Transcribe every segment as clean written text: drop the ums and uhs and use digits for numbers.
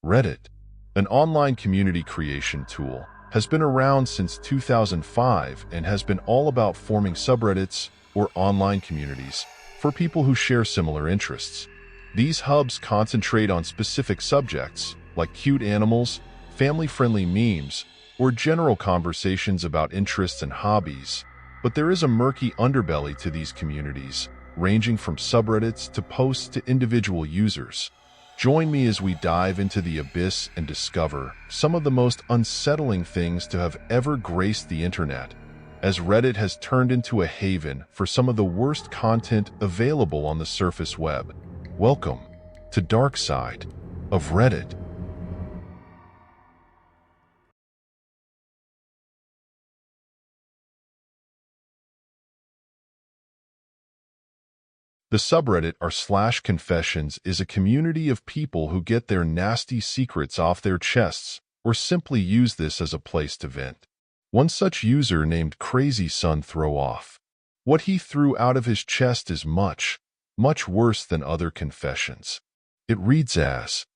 Reddit, an online community creation tool, has been around since 2005 and has been all about forming subreddits or online communities for people who share similar interests. These hubs concentrate on specific subjects like cute animals, family-friendly memes, or general conversations about interests and hobbies. But there is a murky underbelly to these communities, ranging from subreddits to posts to individual users. Join me as we dive into the abyss and discover some of the most unsettling things to have ever graced the internet, as Reddit has turned into a haven for some of the worst content available on the surface web. Welcome to Dark Side of Reddit. The subreddit r/confessions is a community of people who get their nasty secrets off their chests or simply use this as a place to vent. One such user named Crazy Son throw off. What he threw out of his chest is much worse than other confessions. It reads as,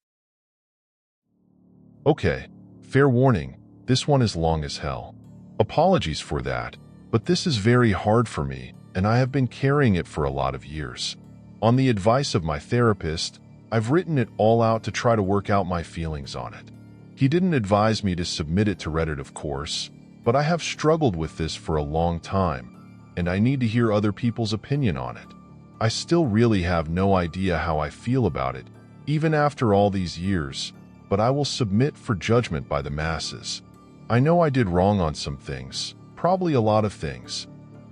"Okay, fair warning, this one is long as hell. Apologies for that, but this is very hard for me, and I have been carrying it for a lot of years. On the advice of my therapist, I've written it all out to try to work out my feelings on it. He didn't advise me to submit it to Reddit, of course, but I have struggled with this for a long time, and I need to hear other people's opinion on it. I still really have no idea how I feel about it, even after all these years, but I will submit for judgment by the masses. I know I did wrong on some things, probably a lot of things.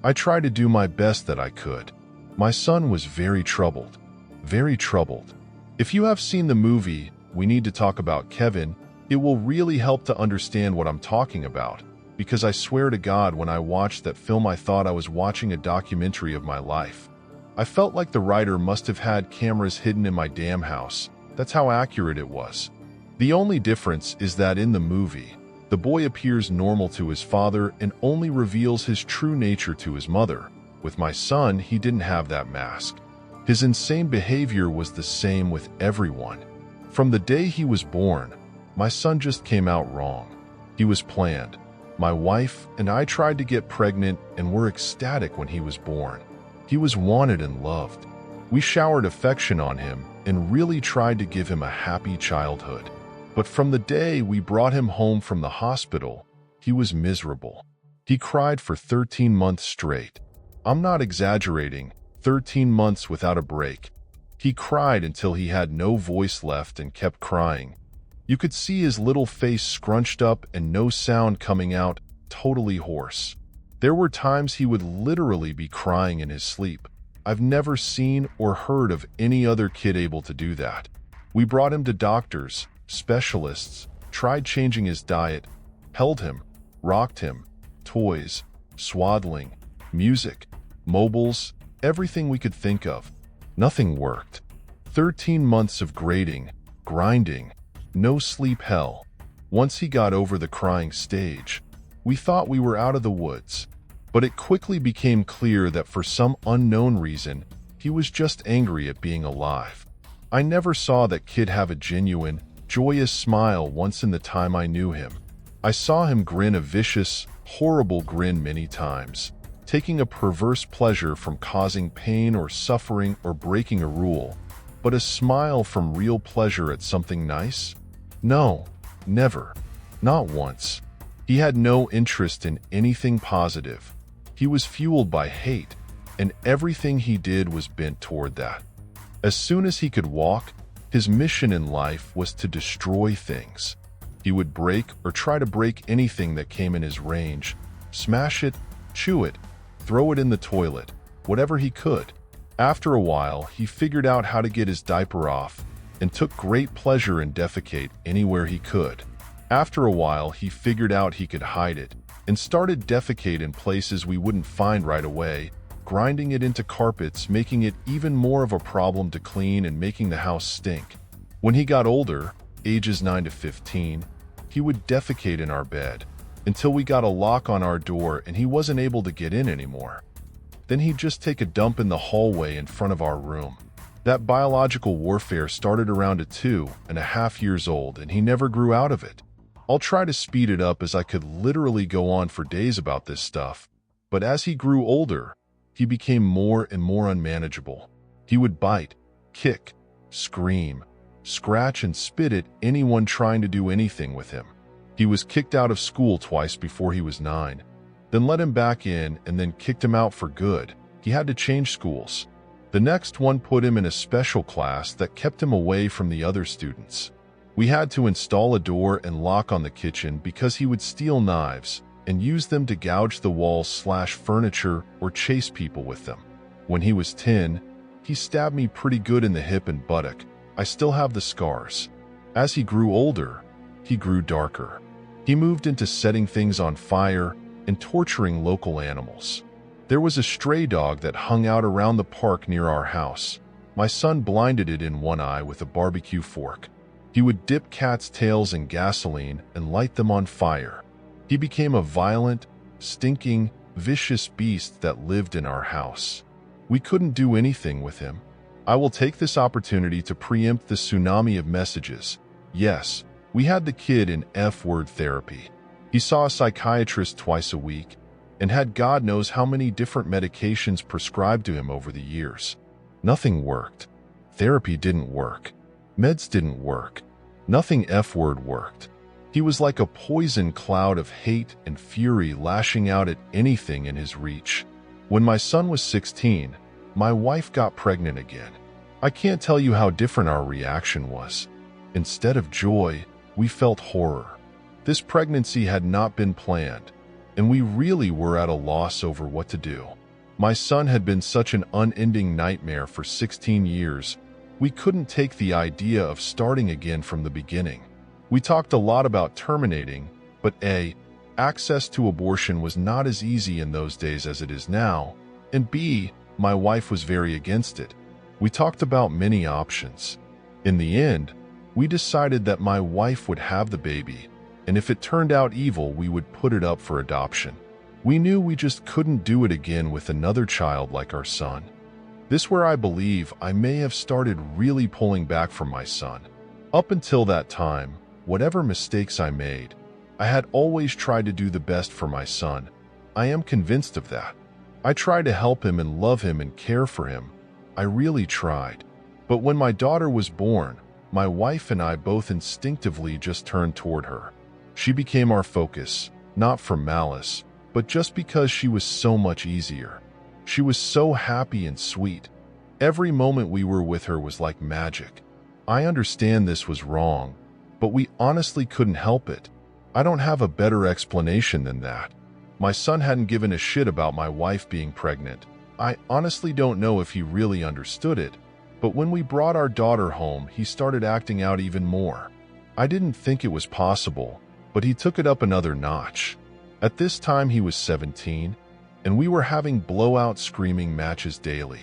I tried to do my best that I could. My son was very troubled. Very troubled. If you have seen the movie We Need to Talk About Kevin, it will really help to understand what I'm talking about, because I swear to God, when I watched that film I thought I was watching a documentary of my life. I felt like the writer must have had cameras hidden in my damn house. That's how accurate it was. The only difference is that in the movie, the boy appears normal to his father and only reveals his true nature to his mother. With my son, he didn't have that mask. His insane behavior was the same with everyone. From the day he was born, my son just came out wrong. He was planned. My wife and I tried to get pregnant and were ecstatic when he was born. He was wanted and loved. We showered affection on him and really tried to give him a happy childhood. But from the day we brought him home from the hospital, he was miserable. He cried for 13 months straight. I'm not exaggerating, 13 months without a break. He cried until he had no voice left and kept crying. You could see his little face scrunched up and no sound coming out, totally hoarse. There were times he would literally be crying in his sleep. I've never seen or heard of any other kid able to do that. We brought him to doctors, specialists, tried changing his diet, held him, rocked him, toys, swaddling, music, mobiles, everything we could think of. Nothing worked. 13 months of grating, grinding, no sleep hell. Once he got over the crying stage, we thought we were out of the woods. But it quickly became clear that for some unknown reason, he was just angry at being alive. I never saw that kid have a genuine, joyous smile once in the time I knew him. I saw him grin a vicious, horrible grin many times, taking a perverse pleasure from causing pain or suffering or breaking a rule. But a smile from real pleasure at something nice? No, never. Not once. He had no interest in anything positive. He was fueled by hate, and everything he did was bent toward that. As soon as he could walk, his mission in life was to destroy things. He would break or try to break anything that came in his range, smash it, chew it, throw it in the toilet, whatever he could. After a while, he figured out how to get his diaper off and took great pleasure in defecate anywhere he could. After a while, he figured out he could hide it and started defecate in places we wouldn't find right away, grinding it into carpets, making it even more of a problem to clean and making the house stink. When he got older, ages 9 to 15, he would defecate in our bed until we got a lock on our door and he wasn't able to get in anymore. Then he'd just take a dump in the hallway in front of our room. That biological warfare started around at 2.5 years old, and he never grew out of it. I'll try to speed it up as I could literally go on for days about this stuff, but as he grew older, he became more and more unmanageable. He would bite, kick, scream, scratch, and spit at anyone trying to do anything with him. He was kicked out of school twice before he was 9, then let him back in and then kicked him out for good. He had to change schools. The next one put him in a special class that kept him away from the other students. We had to install a door and lock on the kitchen because he would steal knives and use them to gouge the walls/furniture or chase people with them. When he was 10, he stabbed me pretty good in the hip and buttock. I still have the scars. As he grew older, he grew darker. He moved into setting things on fire and torturing local animals. There was a stray dog that hung out around the park near our house. My son blinded it in one eye with a barbecue fork. He would dip cats' tails in gasoline and light them on fire. He became a violent, stinking, vicious beast that lived in our house. We couldn't do anything with him. I will take this opportunity to preempt the tsunami of messages. Yes, we had the kid in F-word therapy. He saw a psychiatrist twice a week and had God knows how many different medications prescribed to him over the years. Nothing worked. Therapy didn't work. Meds didn't work. Nothing F-word worked. He was like a poison cloud of hate and fury lashing out at anything in his reach. When my son was 16, my wife got pregnant again. I can't tell you how different our reaction was. Instead of joy, we felt horror. This pregnancy had not been planned, and we really were at a loss over what to do. My son had been such an unending nightmare for 16 years, we couldn't take the idea of starting again from the beginning. We talked a lot about terminating, but A, access to abortion was not as easy in those days as it is now, and B, my wife was very against it. We talked about many options. In the end, we decided that my wife would have the baby, and if it turned out evil, we would put it up for adoption. We knew we just couldn't do it again with another child like our son. This where I believe I may have started really pulling back from my son. Up until that time, whatever mistakes I made, I had always tried to do the best for my son. I am convinced of that. I tried to help him and love him and care for him. I really tried. But when my daughter was born, my wife and I both instinctively just turned toward her. She became our focus, not from malice, but just because she was so much easier. She was so happy and sweet. Every moment we were with her was like magic. I understand this was wrong, but we honestly couldn't help it. I don't have a better explanation than that. My son hadn't given a shit about my wife being pregnant. I honestly don't know if he really understood it, but when we brought our daughter home, he started acting out even more. I didn't think it was possible, but he took it up another notch. At this time, he was 17, and we were having blowout screaming matches daily.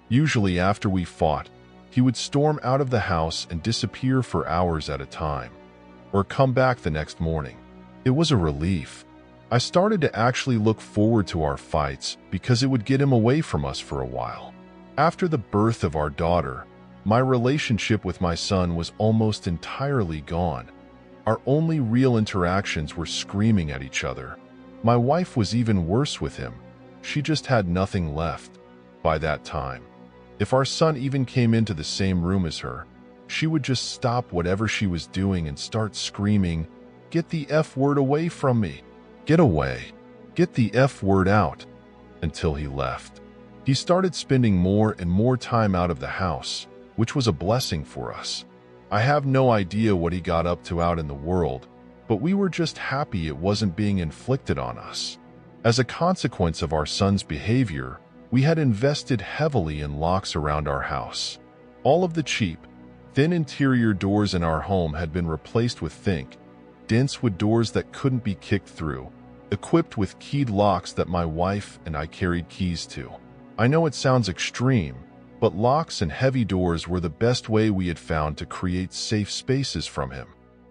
Usually after we fought, he would storm out of the house and disappear for hours at a time, or come back the next morning. It was a relief. I started to actually look forward to our fights because it would get him away from us for a while. After the birth of our daughter, my relationship with my son was almost entirely gone. Our only real interactions were screaming at each other. My wife was even worse with him. She just had nothing left by that time. If our son even came into the same room as her, she would just stop whatever she was doing and start screaming, "Get the F word away from me! Get away! Get the F word out!" until he left. He started spending more and more time out of the house, which was a blessing for us. I have no idea what he got up to out in the world, but we were just happy it wasn't being inflicted on us. As a consequence of our son's behavior, we had invested heavily in locks around our house. All of the cheap, thin interior doors in our home had been replaced with thick, dense wood doors that couldn't be kicked through, equipped with keyed locks that my wife and I carried keys to. I know it sounds extreme, but locks and heavy doors were the best way we had found to create safe spaces from him.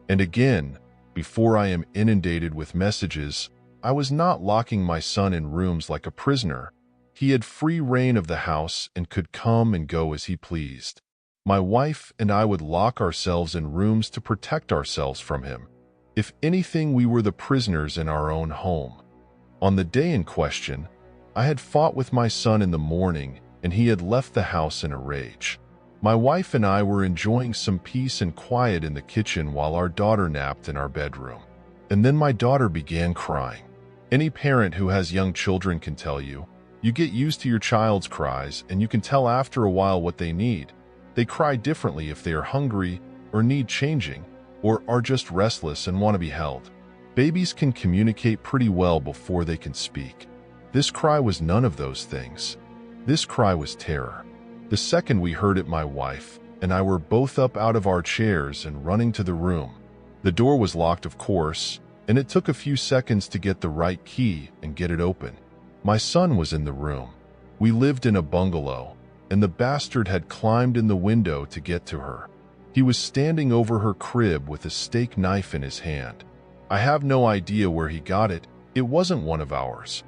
And again, before I am inundated with messages, I was not locking my son in rooms like a prisoner. He had free reign of the house and could come and go as he pleased. My wife and I would lock ourselves in rooms to protect ourselves from him. If anything, we were the prisoners in our own home. On the day in question, I had fought with my son in the morning, and he had left the house in a rage. My wife and I were enjoying some peace and quiet in the kitchen while our daughter napped in our bedroom. And then my daughter began crying. Any parent who has young children can tell you, you get used to your child's cries and you can tell after a while what they need. They cry differently if they are hungry or need changing, or are just restless and want to be held. Babies can communicate pretty well before they can speak. This cry was none of those things. This cry was terror. The second we heard it, my wife and I were both up out of our chairs and running to the room. The door was locked, of course, and it took a few seconds to get the right key and get it open. My son was in the room. We lived in a bungalow, and the bastard had climbed in the window to get to her. He was standing over her crib with a steak knife in his hand. I have no idea where he got it. It wasn't one of ours.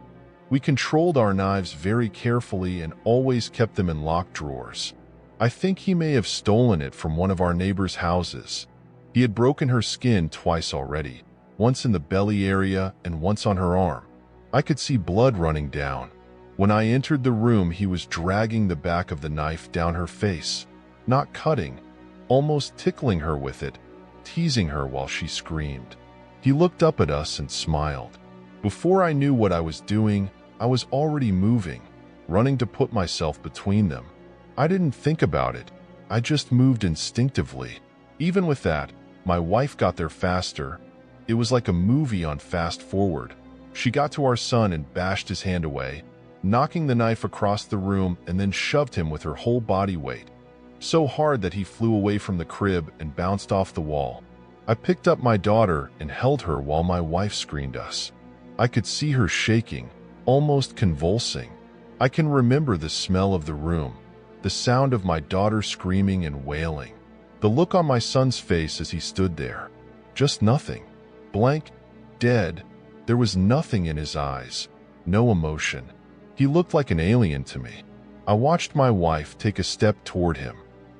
We controlled our knives very carefully and always kept them in locked drawers. I think he may have stolen it from one of our neighbors' houses. He had broken her skin twice already, once in the belly area and once on her arm. I could see blood running down. When I entered the room, he was dragging the back of the knife down her face, not cutting, almost tickling her with it, teasing her while she screamed. He looked up at us and smiled. Before I knew what I was doing, I was already moving, running to put myself between them. I didn't think about it. I just moved instinctively. Even with that, my wife got there faster. It was like a movie on fast forward. She got to our son and bashed his hand away, knocking the knife across the room, and then shoved him with her whole body weight, so hard that he flew away from the crib and bounced off the wall. I picked up my daughter and held her while my wife screamed us. I could see her shaking, almost convulsing. I can remember the smell of the room, the sound of my daughter screaming and wailing, the look on my son's face as he stood there. Just nothing. Blank, dead. There was nothing in his eyes, no emotion. He looked like an alien to me. I watched my wife take a step toward him.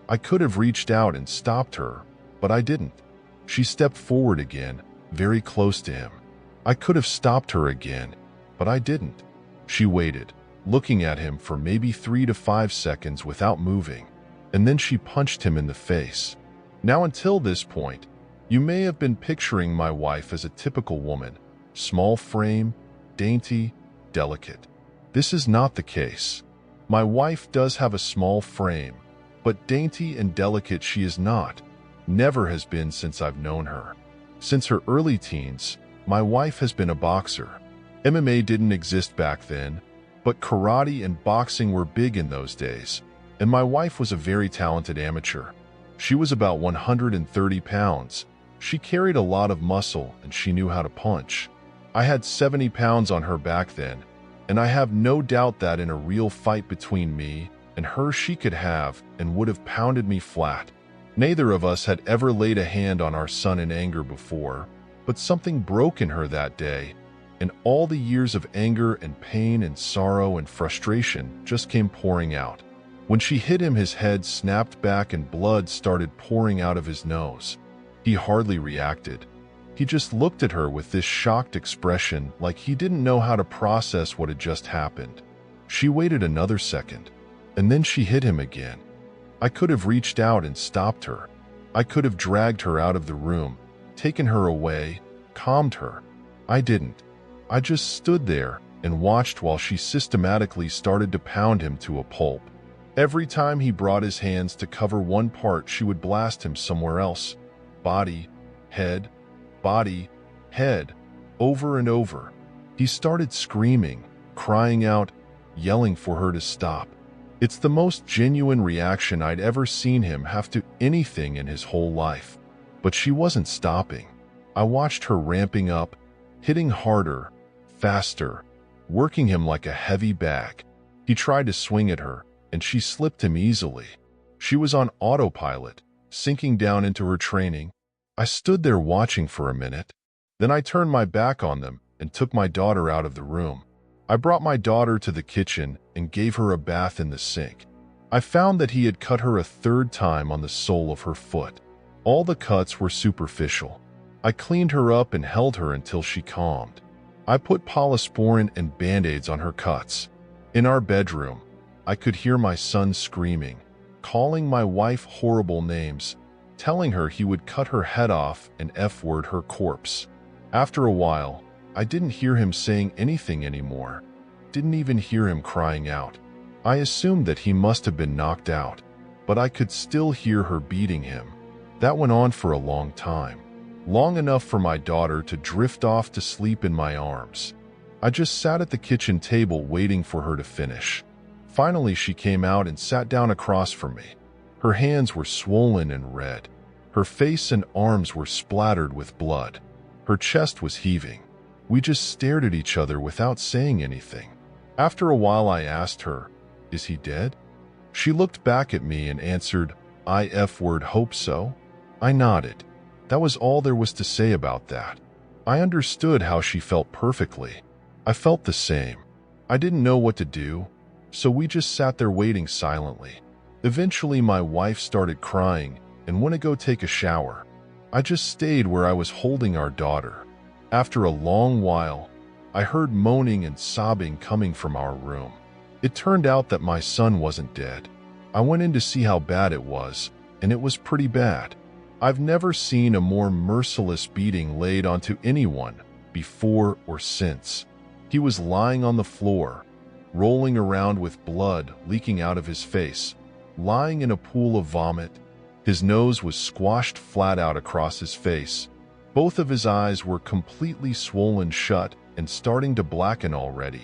I could have reached out and stopped her, but I didn't. She stepped forward again, very close to him. I could have stopped her again, but I didn't. She waited, looking at him for maybe 3 to 5 seconds without moving, and then she punched him in the face. Now, until this point, you may have been picturing my wife as a typical woman, small frame, dainty, delicate. This is not the case. My wife does have a small frame, but dainty and delicate she is not. Never has been since I've known her. Since her early teens, my wife has been a boxer. MMA didn't exist back then, but karate and boxing were big in those days, and my wife was a very talented amateur. She was about 130 pounds. She carried a lot of muscle and she knew how to punch. I had 70 pounds on her back then, and I have no doubt that in a real fight between me and her she could have and would have pounded me flat. Neither of us had ever laid a hand on our son in anger before, but something broke in her that day, and all the years of anger and pain and sorrow and frustration just came pouring out. When she hit him, his head snapped back and blood started pouring out of his nose. He hardly reacted. He just looked at her with this shocked expression, like he didn't know how to process what had just happened. She waited another second, and then she hit him again. I could have reached out and stopped her. I could have dragged her out of the room, taken her away, calmed her. I didn't. I just stood there and watched while she systematically started to pound him to a pulp. Every time he brought his hands to cover one part, she would blast him somewhere else. Body, head, over and over. He started screaming, crying out, yelling for her to stop. It's the most genuine reaction I'd ever seen him have to anything in his whole life. But she wasn't stopping. I watched her ramping up, hitting harder, faster, working him like a heavy bag. He tried to swing at her, and she slipped him easily. She was on autopilot, sinking down into her training. I stood there watching for a minute. Then I turned my back on them and took my daughter out of the room. I brought my daughter to the kitchen and gave her a bath in the sink. I found that he had cut her a third time on the sole of her foot. All the cuts were superficial. I cleaned her up and held her until she calmed. I put polysporin and band-aids on her cuts. In our bedroom, I could hear my son screaming, calling my wife horrible names, telling her he would cut her head off and F-word her corpse. After a while, I didn't hear him saying anything anymore. Didn't even hear him crying out. I assumed that he must have been knocked out, but I could still hear her beating him. That went on for a long time. Long enough for my daughter to drift off to sleep in my arms. I just sat at the kitchen table waiting for her to finish. Finally, she came out and sat down across from me. Her hands were swollen and red. Her face and arms were splattered with blood. Her chest was heaving. We just stared at each other without saying anything. After a while, I asked her, "Is he dead?" She looked back at me and answered, "I F-word hope so." I nodded. That was all there was to say about that. I understood how she felt perfectly. I felt the same. I didn't know what to do, so we just sat there waiting silently. Eventually, my wife started crying and went to go take a shower. I just stayed where I was holding our daughter. After a long while, I heard moaning and sobbing coming from our room. It turned out that my son wasn't dead. I went in to see how bad it was, and it was pretty bad. I've never seen a more merciless beating laid onto anyone before or since. He was lying on the floor, rolling around with blood leaking out of his face, lying in a pool of vomit. His nose was squashed flat out across his face. Both of his eyes were completely swollen shut and starting to blacken already.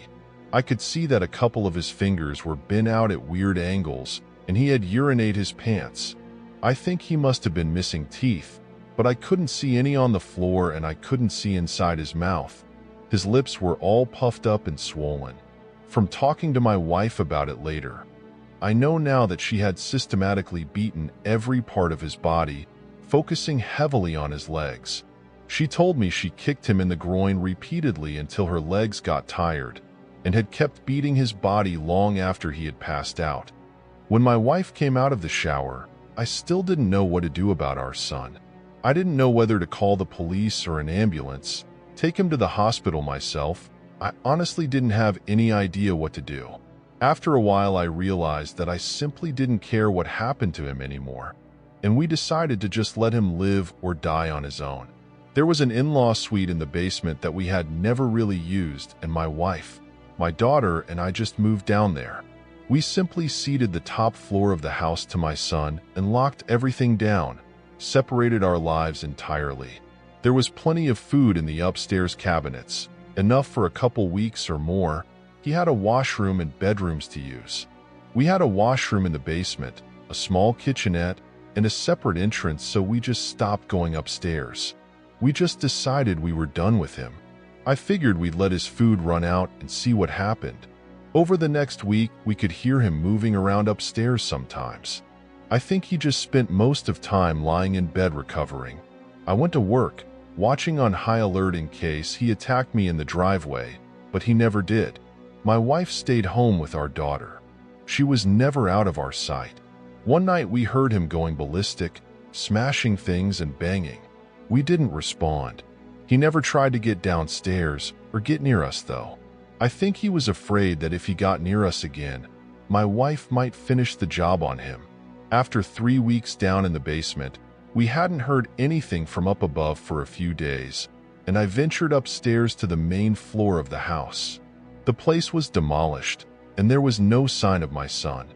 I could see that a couple of his fingers were bent out at weird angles, and he had urinated his pants. I think he must have been missing teeth, but I couldn't see any on the floor and I couldn't see inside his mouth. His lips were all puffed up and swollen. From talking to my wife about it later, I know now that she had systematically beaten every part of his body, focusing heavily on his legs. She told me she kicked him in the groin repeatedly until her legs got tired, and had kept beating his body long after he had passed out. When my wife came out of the shower, I still didn't know what to do about our son. I didn't know whether to call the police or an ambulance, take him to the hospital myself. I honestly didn't have any idea what to do. After a while, I realized that I simply didn't care what happened to him anymore, and we decided to just let him live or die on his own. There was an in-law suite in the basement that we had never really used, and my wife, my daughter, and I just moved down there. We simply ceded the top floor of the house to my son and locked everything down, separated our lives entirely. There was plenty of food in the upstairs cabinets, enough for a couple weeks or more. He had a washroom and bedrooms to use. We had a washroom in the basement, a small kitchenette, and a separate entrance, so we just stopped going upstairs. We just decided we were done with him. I figured we'd let his food run out and see what happened. Over the next week, we could hear him moving around upstairs sometimes. I think he just spent most of time lying in bed recovering. I went to work, watching on high alert in case he attacked me in the driveway, but he never did. My wife stayed home with our daughter. She was never out of our sight. One night we heard him going ballistic, smashing things and banging. We didn't respond. He never tried to get downstairs or get near us though. I think he was afraid that if he got near us again, my wife might finish the job on him. After 3 weeks down in the basement, we hadn't heard anything from up above for a few days, and I ventured upstairs to the main floor of the house. The place was demolished, and there was no sign of my son.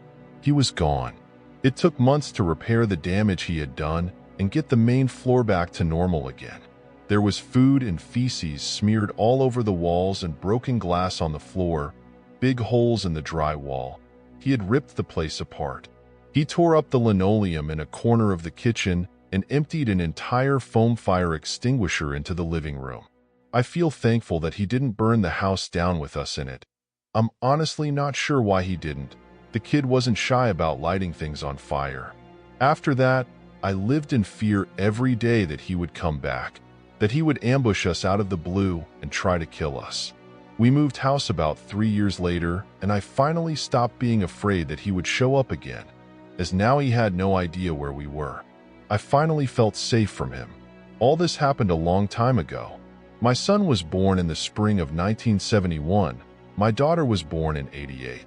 He was gone. It took months to repair the damage he had done and get the main floor back to normal again. There was food and feces smeared all over the walls and broken glass on the floor, big holes in the drywall. He had ripped the place apart. He tore up the linoleum in a corner of the kitchen and emptied an entire foam fire extinguisher into the living room. I feel thankful that he didn't burn the house down with us in it. I'm honestly not sure why he didn't. The kid wasn't shy about lighting things on fire. After that, I lived in fear every day that he would come back, that he would ambush us out of the blue and try to kill us. We moved house about 3 years later, and I finally stopped being afraid that he would show up again, as now he had no idea where we were. I finally felt safe from him. All this happened a long time ago. My son was born in the spring of 1971. My daughter was born in '88.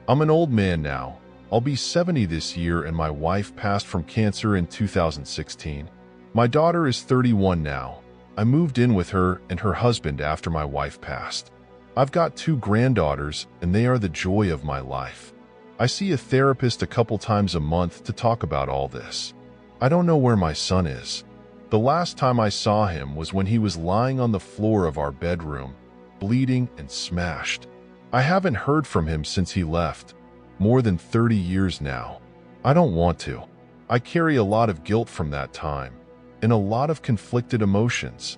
I'm an old man now. I'll be 70 this year, and my wife passed from cancer in 2016. My daughter is 31 now. I moved in with her and her husband after my wife passed. I've got 2 granddaughters, and they are the joy of my life. I see a therapist a couple times a month to talk about all this. I don't know where my son is. The last time I saw him was when he was lying on the floor of our bedroom, bleeding and smashed. I haven't heard from him since he left. More than 30 years now. I don't want to. I carry a lot of guilt from that time, and a lot of conflicted emotions.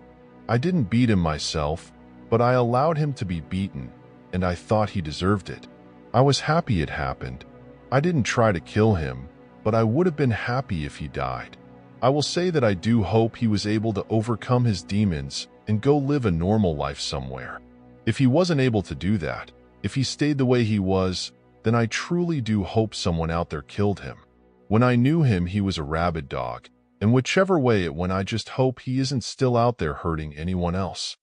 I didn't beat him myself, but I allowed him to be beaten, and I thought he deserved it. I was happy it happened. I didn't try to kill him, but I would have been happy if he died. I will say that I do hope he was able to overcome his demons and go live a normal life somewhere. If he wasn't able to do that, if he stayed the way he was, then I truly do hope someone out there killed him. When I knew him, he was a rabid dog, and whichever way it went, I just hope he isn't still out there hurting anyone else.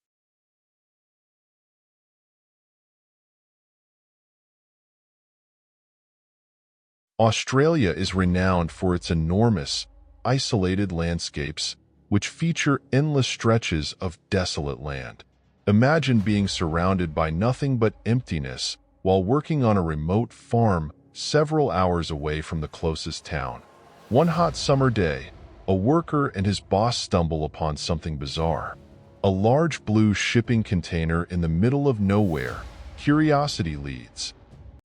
Australia is renowned for its enormous, isolated landscapes, which feature endless stretches of desolate land. Imagine being surrounded by nothing but emptiness while working on a remote farm several hours away from the closest town. One hot summer day, a worker and his boss stumble upon something bizarre. A large blue shipping container in the middle of nowhere. Curiosity leads.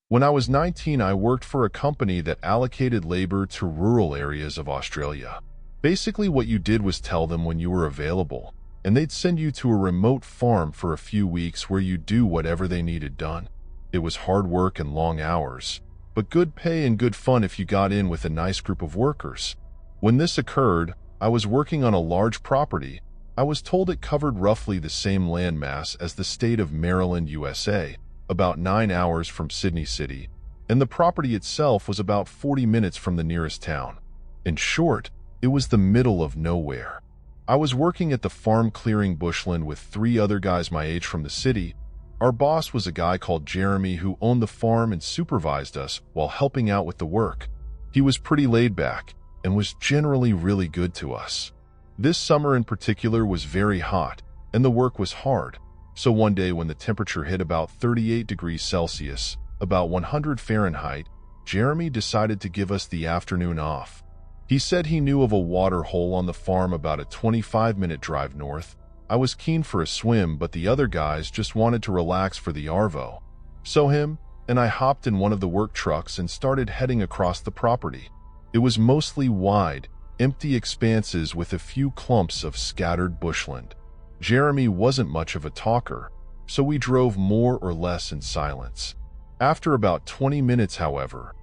When I was 19, I worked for a company that allocated labor to rural areas of Australia. Basically, what you did was tell them when you were available, and they'd send you to a remote farm for a few weeks where you'd do whatever they needed done. It was hard work and long hours, but good pay and good fun if you got in with a nice group of workers. When this occurred, I was working on a large property. I was told it covered roughly the same landmass as the state of Maryland, USA, about 9 hours from Sydney City, and the property itself was about 40 minutes from the nearest town. In short, it was the middle of nowhere. I was working at the farm clearing bushland with 3 other guys my age from the city. Our boss was a guy called Jeremy who owned the farm and supervised us while helping out with the work. He was pretty laid back and was generally really good to us. This summer in particular was very hot, and the work was hard. So one day when the temperature hit about 38 degrees Celsius, about 100 Fahrenheit, Jeremy decided to give us the afternoon off. He said he knew of a water hole on the farm about a 25-minute drive north. I was keen for a swim, but the other guys just wanted to relax for the arvo. So him and I hopped in one of the work trucks and started heading across the property. It was mostly wide, empty expanses with a few clumps of scattered bushland. Jeremy wasn't much of a talker, so we drove more or less in silence. After about 20 minutes, however,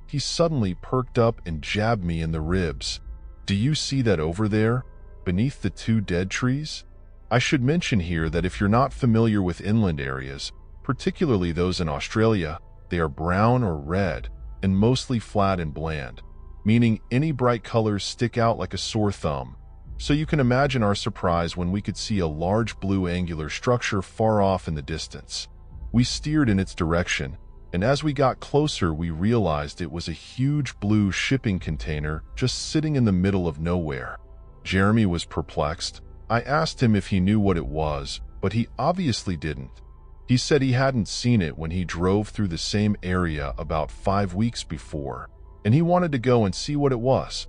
he suddenly perked up and jabbed me in the ribs. "Do you see that over there, beneath the 2 dead trees?" I should mention here that if you're not familiar with inland areas, particularly those in Australia, they are brown or red and mostly flat and bland, meaning any bright colors stick out like a sore thumb. So you can imagine our surprise when we could see a large blue angular structure far off in the distance. We steered in its direction, and as we got closer, we realized it was a huge blue shipping container just sitting in the middle of nowhere. Jeremy was perplexed. I asked him if he knew what it was, but he obviously didn't. He said he hadn't seen it when he drove through the same area about 5 weeks before, and he wanted to go and see what it was.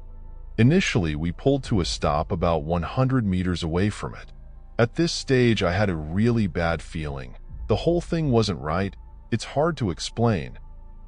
Initially, we pulled to a stop about 100 meters away from it. At this stage, I had a really bad feeling. The whole thing wasn't right. It's hard to explain.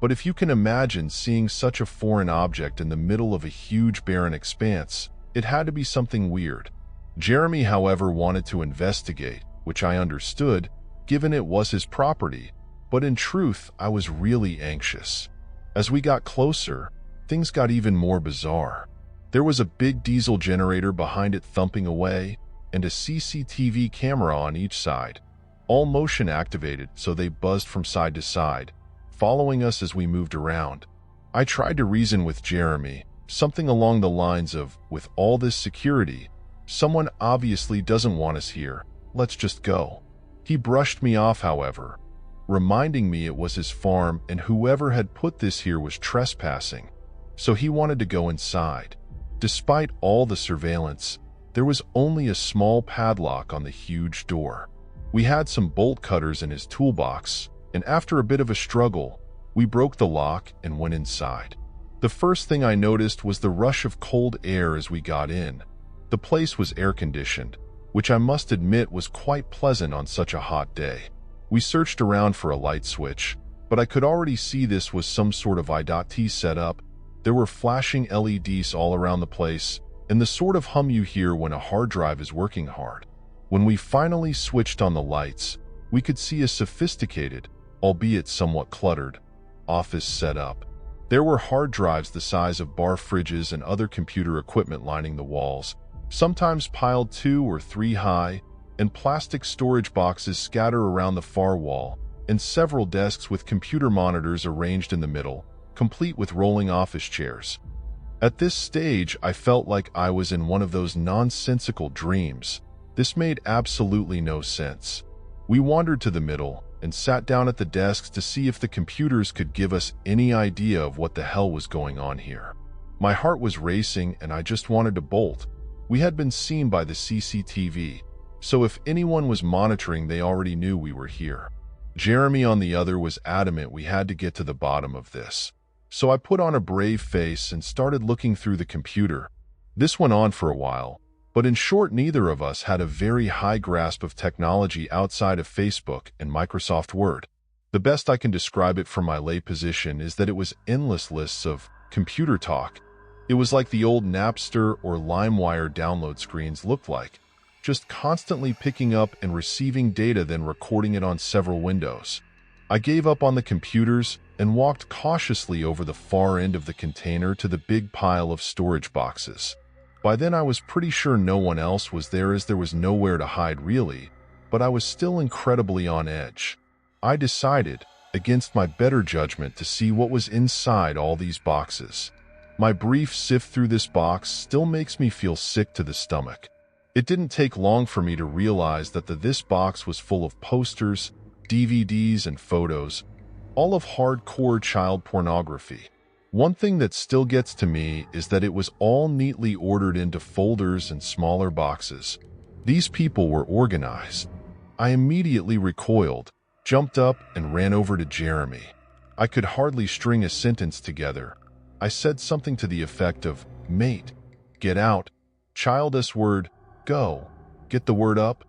But if you can imagine seeing such a foreign object in the middle of a huge barren expanse, it had to be something weird. Jeremy, however, wanted to investigate, which I understood, given it was his property, but in truth, I was really anxious. As we got closer, things got even more bizarre. There was a big diesel generator behind it thumping away, and a CCTV camera on each side. all motion activated, so they buzzed from side to side, following us as we moved around. I tried to reason with Jeremy, something along the lines of, with all this security, someone obviously doesn't want us here, let's just go. He brushed me off, however, reminding me it was his farm and whoever had put this here was trespassing, so he wanted to go inside. Despite all the surveillance, there was only a small padlock on the huge door. We had some bolt cutters in his toolbox, and after a bit of a struggle, we broke the lock and went inside. The first thing I noticed was the rush of cold air as we got in. The place was air-conditioned, which I must admit was quite pleasant on such a hot day. We searched around for a light switch, but I could already see this was some sort of I.T. setup. There were flashing LEDs all around the place, and the sort of hum you hear when a hard drive is working hard. When we finally switched on the lights, we could see a sophisticated, albeit somewhat cluttered, office setup. There were hard drives the size of bar fridges and other computer equipment lining the walls, sometimes piled 2 or 3 high, and plastic storage boxes scattered around the far wall, and several desks with computer monitors arranged in the middle, complete with rolling office chairs. At this stage, I felt like I was in one of those nonsensical dreams. This made absolutely no sense. We wandered to the middle and sat down at the desks to see if the computers could give us any idea of what the hell was going on here. My heart was racing and I just wanted to bolt. We had been seen by the CCTV, so if anyone was monitoring, they already knew we were here. Jeremy, on the other, was adamant we had to get to the bottom of this. So I put on a brave face and started looking through the computer. This went on for a while, but in short, neither of us had a very high grasp of technology outside of Facebook and Microsoft Word. The best I can describe it from my lay position is that it was endless lists of computer talk. It was like the old Napster or LimeWire download screens looked like, just constantly picking up and receiving data, then recording it on several windows. I gave up on the computers and walked cautiously over the far end of the container to the big pile of storage boxes. By then I was pretty sure no one else was there, as there was nowhere to hide really, but I was still incredibly on edge. I decided, against my better judgment, to see what was inside all these boxes. My brief sift through this box still makes me feel sick to the stomach. It didn't take long for me to realize that this box was full of posters, DVDs, and photos, all of hardcore child pornography. One thing that still gets to me is that it was all neatly ordered into folders and smaller boxes. These people were organized. I immediately recoiled, jumped up, and ran over to Jeremy. I could hardly string a sentence together. I said something to the effect of, "Mate, get out. Child S-word, go. Get the word up."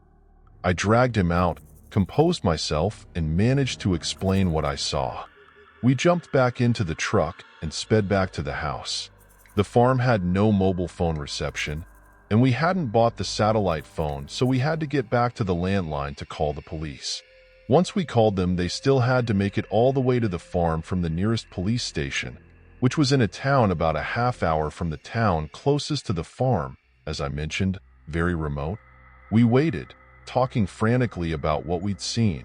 I dragged him out, composed myself, and managed to explain what I saw. We jumped back into the truck and sped back to the house. The farm had no mobile phone reception, and we hadn't bought the satellite phone, so we had to get back to the landline to call the police. Once we called them, they still had to make it all the way to the farm from the nearest police station, which was in a town about a half hour from the town closest to the farm, as I mentioned, very remote. We waited, talking frantically about what we'd seen,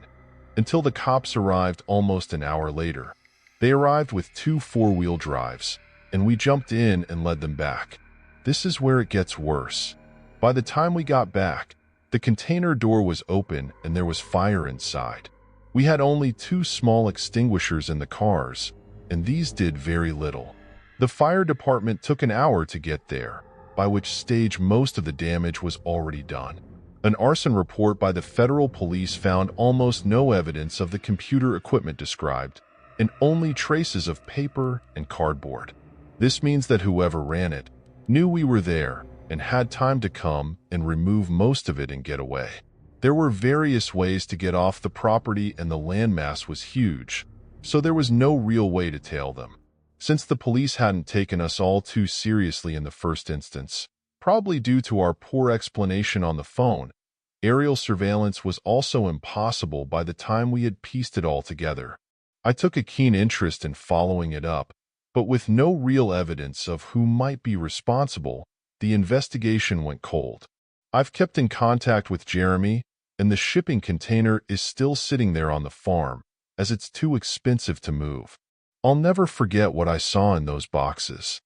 until the cops arrived almost an hour later. They arrived with 2 4-wheel drives, and we jumped in and led them back. This is where it gets worse. By the time we got back, the container door was open and there was fire inside. We had only 2 small extinguishers in the cars, and these did very little. The fire department took an hour to get there, by which stage most of the damage was already done. An arson report by the federal police found almost no evidence of the computer equipment described, and only traces of paper and cardboard. This means that whoever ran it knew we were there and had time to come and remove most of it and get away. There were various ways to get off the property, and the landmass was huge, so there was no real way to tail them. Since the police hadn't taken us all too seriously in the first instance, probably due to our poor explanation on the phone, aerial surveillance was also impossible by the time we had pieced it all together. I took a keen interest in following it up, but with no real evidence of who might be responsible, the investigation went cold. I've kept in contact with Jeremy, and the shipping container is still sitting there on the farm, as it's too expensive to move. I'll never forget what I saw in those boxes.